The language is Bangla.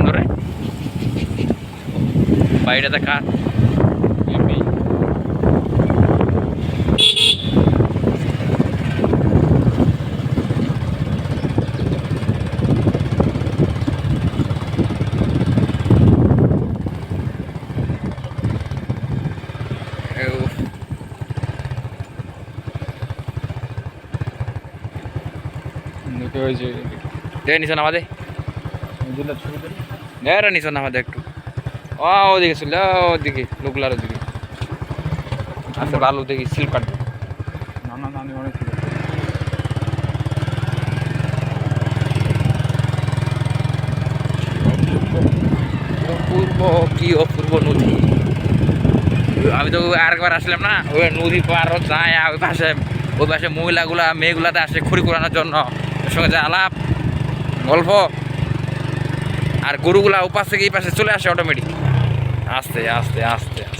সুন্দর রে বাড়িটা দেখা নিচে নামাদে নিচে নামাদে একটু ওদিকে ছিল ওদিকে লোকলার ওদিকে আচ্ছা ভালো দেখি সিল কাটবে নানা নানি অনেক ছিল অপূর্ব কি অপূর্ব নদী আমি তো আরেকবার আসলাম না ওই নদী পার যায় ওই পাশে মহিলাগুলা মেয়েগুলাতে আসে খড়ি কোরানোর জন্য ওর সঙ্গে যে আলাপ গল্প আর গরুগুলা ও পাশ থেকে এই পাশে চলে আসে অটোমেটিক আস্তে আস্তে আস্তে আস্তে